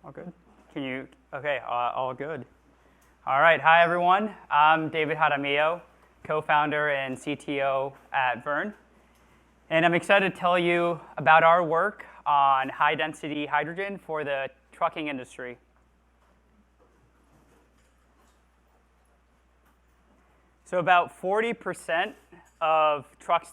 All good? Okay, all good. All right, hi everyone. I'm David Jaramillo, co-founder and CTO at Verne. And I'm excited to tell you about our work on high-density hydrogen for the trucking industry. So about 40% of trucks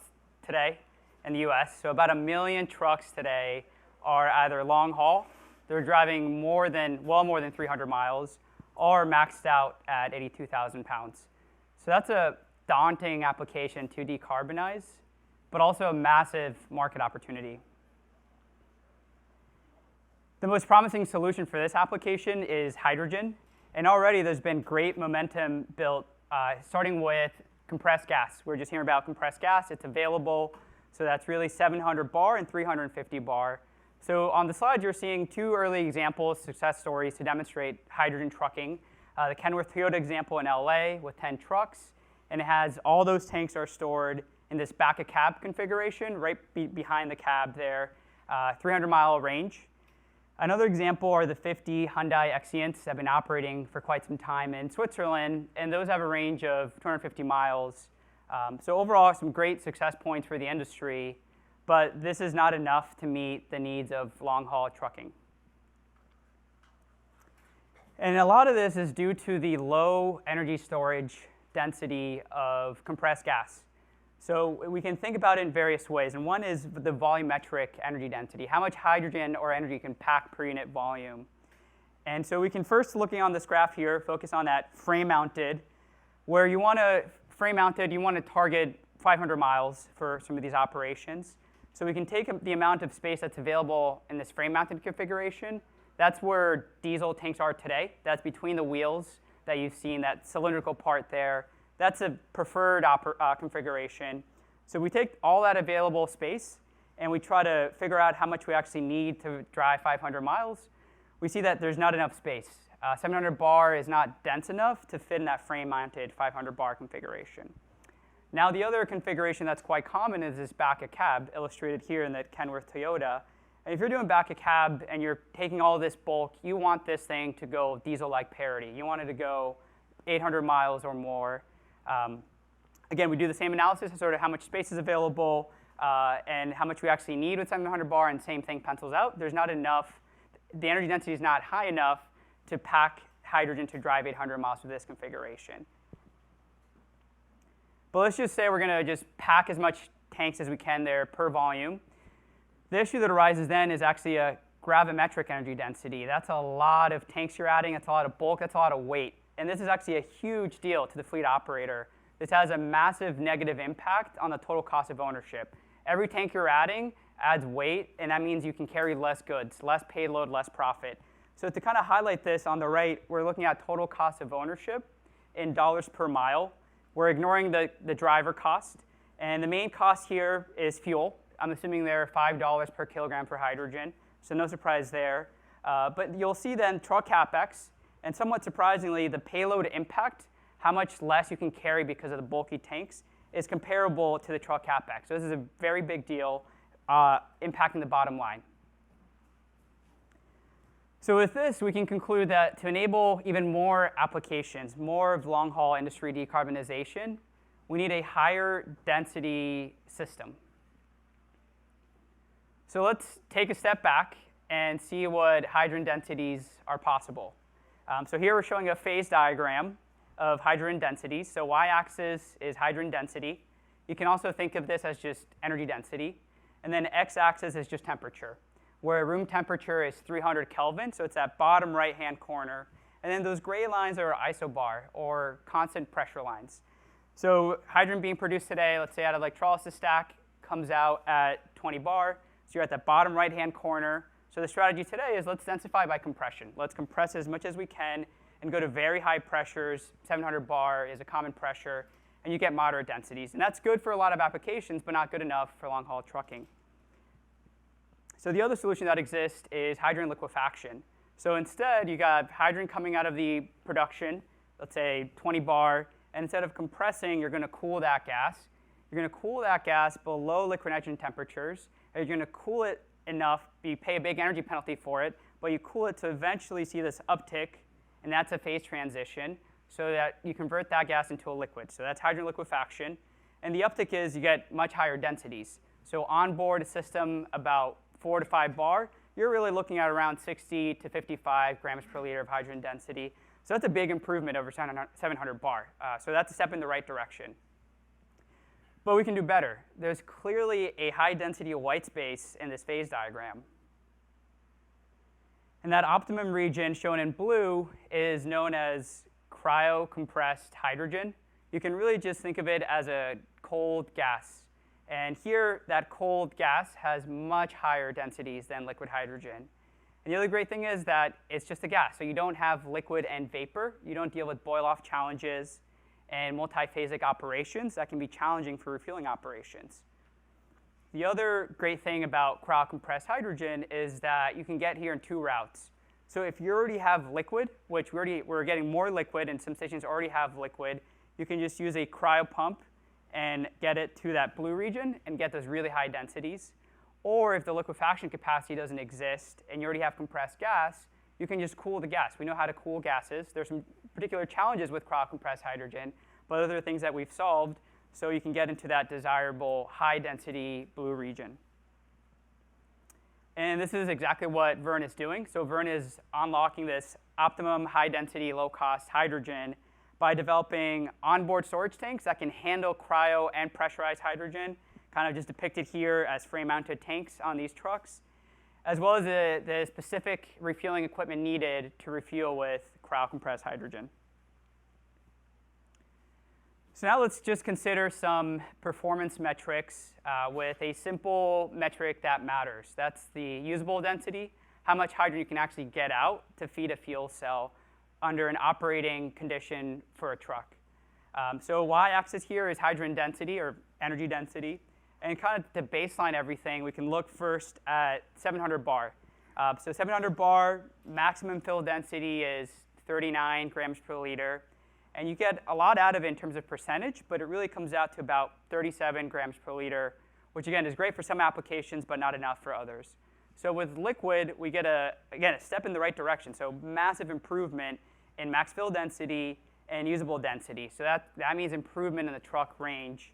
today in the US, so about 1 million trucks today are either long haul, they're driving well more than 300 miles, or maxed out at 82,000 pounds. So that's a daunting application to decarbonize, but also a massive market opportunity. The most promising solution for this application is hydrogen, and already there's been great momentum built, starting with compressed gas. We're just hearing about compressed gas. It's available, so that's really 700 bar and 350 bar. So on the slide, you're seeing two early examples, success stories to demonstrate hydrogen trucking. The Kenworth Toyota example in LA with 10 trucks, and it has all those tanks are stored in this back of cab configuration, right behind the cab there, 300-mile range. Another example are the 50 Hyundai Exiants that have been operating for quite some time in Switzerland, and those have a range of 250 miles. So overall, some great success points for the industry, but this is not enough to meet the needs of long-haul trucking. And a lot of this is due to the low energy storage density of compressed gas. So we can think about it in various ways, and one is the volumetric energy density, how much hydrogen or energy can pack per unit volume. And so we can first, looking on this graph here, focus on that frame-mounted, where you want to target 500 miles for some of these operations. So we can take the amount of space that's available in this frame-mounted configuration. That's where diesel tanks are today. That's between the wheels that you've seen, that cylindrical part there. That's a preferred configuration. So we take all that available space, and we try to figure out how much we actually need to drive 500 miles. We see that there's not enough space. 700 bar is not dense enough to fit in that frame-mounted 500 bar configuration. Now, the other configuration that's quite common is this back of cab, illustrated here in the Kenworth Toyota. And if you're doing back of cab and you're taking all this bulk, you want this thing to go diesel-like parity. You want it to go 800 miles or more. Again, we do the same analysis of sort of how much space is available and how much we actually need with 700 bar, and same thing pencils out. There's not enough. The energy density is not high enough to pack hydrogen to drive 800 miles with this configuration. But let's just say we're going to just pack as much tanks as we can there per volume. The issue that arises then is actually a gravimetric energy density. That's a lot of tanks you're adding. That's a lot of bulk. That's a lot of weight. And this is actually a huge deal to the fleet operator. This has a massive negative impact on the total cost of ownership. Every tank you're adding adds weight, and that means you can carry less goods, less payload, less profit. So to kind of highlight this on the right, we're looking at total cost of ownership in dollars per mile. We're ignoring the driver cost. And the main cost here is fuel. I'm assuming they're $5 per kilogram for hydrogen, so no surprise there. But you'll see then truck capex, and somewhat surprisingly, the payload impact, how much less you can carry because of the bulky tanks, is comparable to the truck capex. So this is a very big deal, impacting the bottom line. So with this, we can conclude that to enable even more applications, more of long-haul industry decarbonization, we need a higher density system. So let's take a step back and see what hydrogen densities are possible. So here we're showing a phase diagram of hydrogen densities. So y-axis is hydrogen density. You can also think of this as just energy density. And then x-axis is just temperature, where room temperature is 300 Kelvin, so it's that bottom right-hand corner. And then those gray lines are isobar, or constant pressure lines. So hydrogen being produced today, let's say out of electrolysis stack, comes out at 20 bar. So you're at the bottom right-hand corner. So the strategy today is let's densify by compression. Let's compress as much as we can and go to very high pressures. 700 bar is a common pressure, and you get moderate densities. And that's good for a lot of applications, but not good enough for long-haul trucking. So the other solution that exists is hydrogen liquefaction. So instead, you got hydrogen coming out of the production, let's say 20 bar, and instead of compressing, you're going to cool that gas. You're going to cool that gas below liquid nitrogen temperatures, and you're going to cool it enough, you pay a big energy penalty for it, but you cool it to eventually see this uptick, and that's a phase transition, so that you convert that gas into a liquid. So that's hydrogen liquefaction. And the uptick is you get much higher densities. So on board a system about 4 to 5 bar, you're really looking at around 60 to 55 grams per liter of hydrogen density. So that's a big improvement over 700 bar. So that's a step in the right direction. But we can do better. There's clearly a high density of white space in this phase diagram. And that optimum region shown in blue is known as cryocompressed hydrogen. You can really just think of it as a cold gas. And here, that cold gas has much higher densities than liquid hydrogen. And the other great thing is that it's just a gas. So you don't have liquid and vapor. You don't deal with boil-off challenges and multiphasic operations that can be challenging for refueling operations. The other great thing about cryocompressed hydrogen is that you can get here in 2 routes. So if you already have liquid, which we're getting more liquid, and some stations already have liquid, you can just use a cryo pump and get it to that blue region and get those really high densities. Or if the liquefaction capacity doesn't exist and you already have compressed gas, you can just cool the gas. We know how to cool gases. There's some particular challenges with cryocompressed hydrogen, but other things that we've solved, so you can get into that desirable high-density blue region. And this is exactly what Verne is doing. So Verne is unlocking this optimum high-density, low-cost hydrogen by developing onboard storage tanks that can handle cryo and pressurized hydrogen, kind of just depicted here as frame-mounted tanks on these trucks, as well as the specific refueling equipment needed to refuel with cryocompressed hydrogen. So now let's just consider some performance metrics with a simple metric that matters. That's the usable density, how much hydrogen you can actually get out to feed a fuel cell under an operating condition for a truck. So y-axis here is hydrogen density or energy density. And kind of to baseline everything, we can look first at 700 bar. So 700 bar, maximum fill density is 39 grams per liter. And you get a lot out of it in terms of percentage, but it really comes out to about 37 grams per liter, which again is great for some applications, but not enough for others. So with liquid, we get, a step in the right direction. So massive improvement in max fill density and usable density. So that means improvement in the truck range.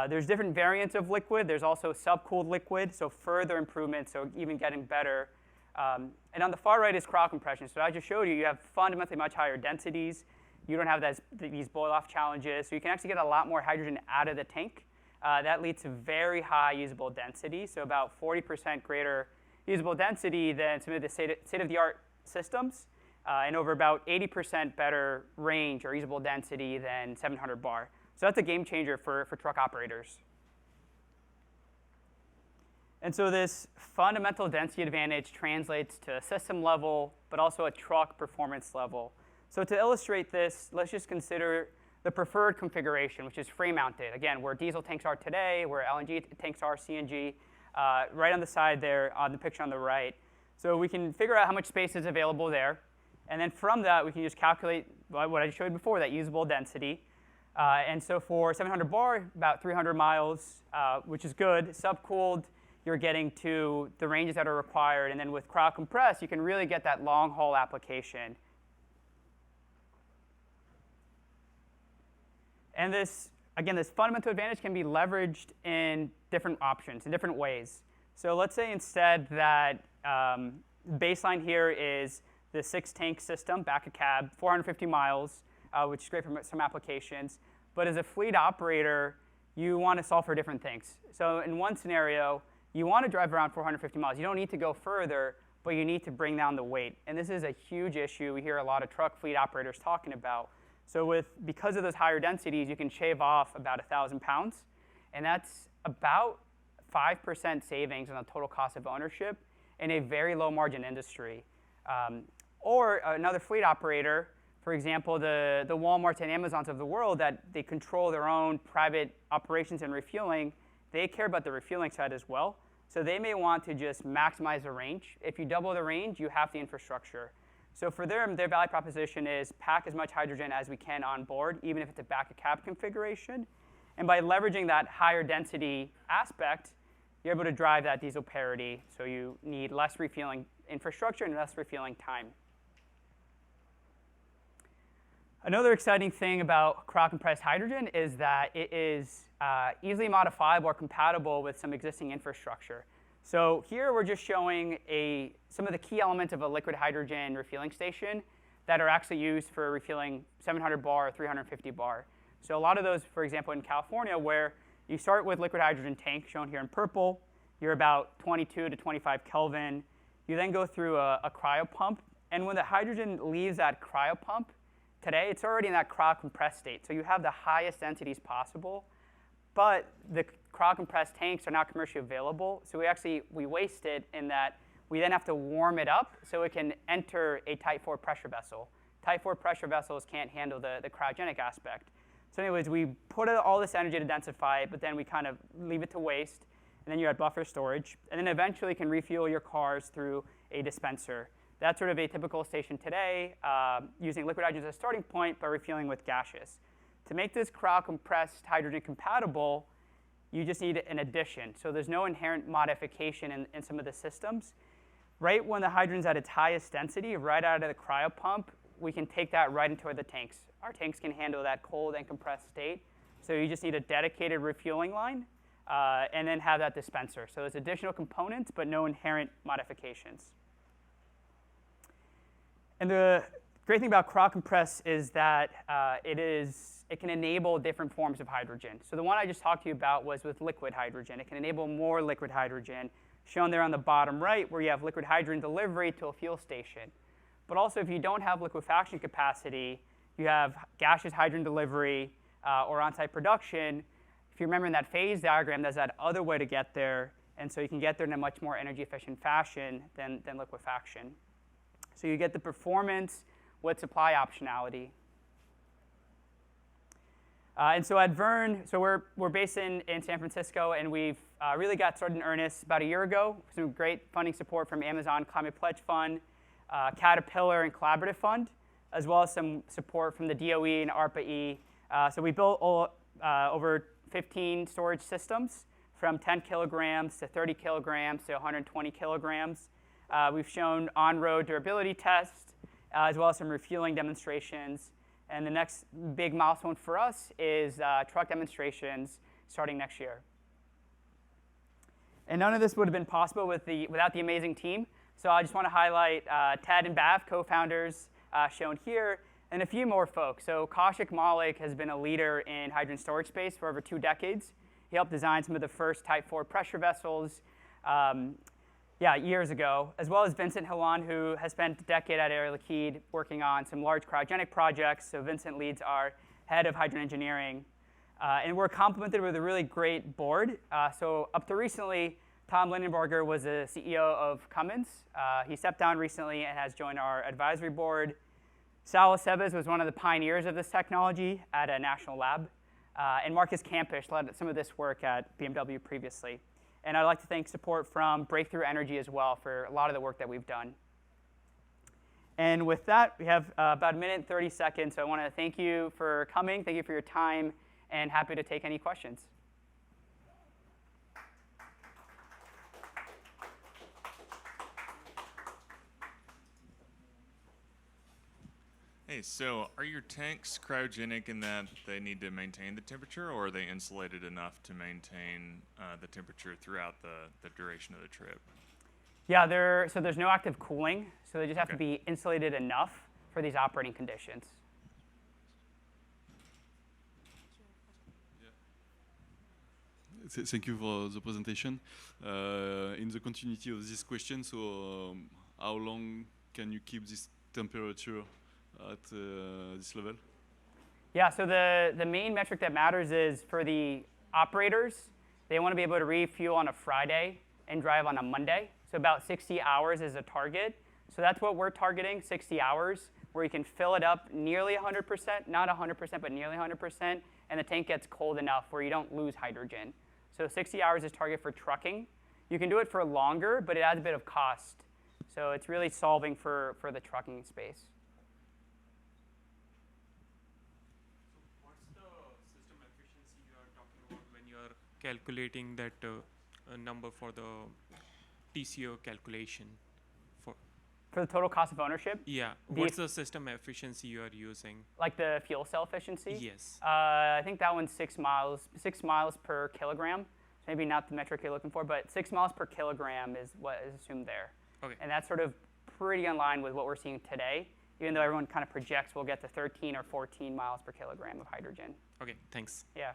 There's different variants of liquid. There's also subcooled liquid, so further improvement, so even getting better. And on the far right is cryocompression. So I just showed you, you have fundamentally much higher densities. You don't have these boil-off challenges, so you can actually get a lot more hydrogen out of the tank. That leads to very high usable density, so about 40% greater usable density than some of the state-of-the-art systems, and over about 80% better range or usable density than 700 bar. So that's a game changer for truck operators. And so this fundamental density advantage translates to a system level, but also a truck performance level. So to illustrate this, let's just consider the preferred configuration, which is frame-mounted. Again, where diesel tanks are today, where LNG tanks are, CNG, right on the side there on the picture on the right. So we can figure out how much space is available there. And then from that, we can just calculate what I showed you before, that usable density. And so for 700 bar, about 300 miles, which is good. Subcooled, you're getting to the ranges that are required. And then with cryocompressed, you can really get that long-haul application. And this fundamental advantage can be leveraged in different options, in different ways. So let's say instead that baseline here is the 6-tank system, back of cab, 450 miles, which is great for some applications. But as a fleet operator, you want to solve for different things. So in one scenario, you want to drive around 450 miles. You don't need to go further, but you need to bring down the weight. And this is a huge issue we hear a lot of truck fleet operators talking about. So because of those higher densities, you can shave off about 1,000 pounds. And that's about 5% savings on the total cost of ownership in a very low margin industry. Or another fleet operator, for example, the Walmarts and Amazons of the world, that they control their own private operations and refueling, they care about the refueling side as well. So they may want to just maximize the range. If you double the range, you have the infrastructure. So for them, their value proposition is pack as much hydrogen as we can on board, even if it's a back-of-cab configuration. And by leveraging that higher density aspect, you're able to drive that diesel parity, so you need less refueling infrastructure and less refueling time. Another exciting thing about cryo-compressed hydrogen is that it is easily modifiable or compatible with some existing infrastructure. So here we're just showing some of the key elements of a liquid hydrogen refueling station that are actually used for refueling 700 bar or 350 bar. So a lot of those, for example, in California, where you start with liquid hydrogen tank, shown here in purple. You're about 22 to 25 Kelvin. You then go through a cryo pump. And when the hydrogen leaves that cryo pump, today it's already in that cryo-compressed state. So you have the highest densities possible. But the cryo-compressed tanks are not commercially available. So we waste it in that we then have to warm it up so it can enter a Type 4 pressure vessel. Type 4 pressure vessels can't handle the cryogenic aspect. So anyways, we put all this energy to densify it, but then we kind of leave it to waste. And then you're at buffer storage. And then eventually can refuel your cars through a dispenser. That's sort of a typical station today, using liquid hydrogen as a starting point, but refueling with gaseous. To make this cryo-compressed hydrogen compatible, you just need an addition. So there's no inherent modification in some of the systems. Right when the hydrogen's at its highest density, right out of the cryo pump, we can take that right into the tanks. Our tanks can handle that cold and compressed state. So you just need a dedicated refueling line, and then have that dispenser. So there's additional components, but no inherent modifications. And the great thing about cryo-compress is that it can enable different forms of hydrogen. So the one I just talked to you about was with liquid hydrogen. It can enable more liquid hydrogen, shown there on the bottom right, where you have liquid hydrogen delivery to a fuel station. But also, if you don't have liquefaction capacity, you have gaseous hydrogen delivery or on-site production. If you remember in that phase diagram, there's that other way to get there. And so you can get there in a much more energy-efficient fashion than liquefaction. So you get the performance with supply optionality. And so at Verne, so we're based in San Francisco, and we've really got started in earnest about a year ago. Some great funding support from Amazon Climate Pledge Fund, Caterpillar, and Collaborative Fund, as well as some support from the DOE and ARPA-E. So we built over 15 storage systems from 10 kilograms to 30 kilograms to 120 kilograms. We've shown on-road durability tests, as well as some refueling demonstrations. And the next big milestone for us is truck demonstrations starting next year. And none of this would have been possible without the amazing team. So I just want to highlight Ted and Bav, co-founders, shown here, and a few more folks. So Kaushik Malik has been a leader in hydrogen storage space for over 2 decades. He helped design some of the first Type 4 pressure vessels years ago, as well as Vincent Hillan, who has spent a decade at Air Liquide working on some large cryogenic projects. So Vincent leads our head of hydrogen engineering. And we're complemented with a really great board. So up to recently, Tom Lindenberger was the CEO of Cummins. He stepped down recently and has joined our advisory board. Sal Aceves was one of the pioneers of this technology at a national lab. And Marcus Campish led some of this work at BMW previously. And I'd like to thank support from Breakthrough Energy as well for a lot of the work that we've done. And with that, we have about 1 minute and 30 seconds. So I want to thank you for coming. Thank you for your time. And happy to take any questions. Hey, so are your tanks cryogenic in that they need to maintain the temperature, or are they insulated enough to maintain the temperature throughout the duration of the trip? Yeah, so there's no active cooling, so they just have to be insulated enough for these operating conditions. Thank you for the presentation. In the continuity of this question, so how long can you keep this temperature at this level? Yeah, so the main metric that matters is for the operators, they want to be able to refuel on a Friday and drive on a Monday. So about 60 hours is a target. So that's what we're targeting, 60 hours, where you can fill it up nearly 100%, not 100%, but nearly 100%, and the tank gets cold enough where you don't lose hydrogen. So 60 hours is target for trucking. You can do it for longer, but it adds a bit of cost. So it's really solving for the trucking space. What's the system efficiency you are talking about when you are calculating that number for the TCO calculation? For the total cost of ownership, Yeah. What's the system efficiency you are using? like the fuel cell efficiency, Yes. I think that one's 6 miles per kilogram. Maybe not the metric you're looking for, but 6 miles per kilogram is what is assumed there. Okay. And that's sort of pretty in line with what we're seeing today, even though everyone kind of projects we'll get to 13 or 14 miles per kilogram of hydrogen. Okay. Thanks. Yeah.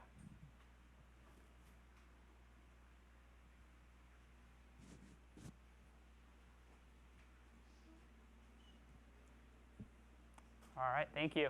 All right, thank you.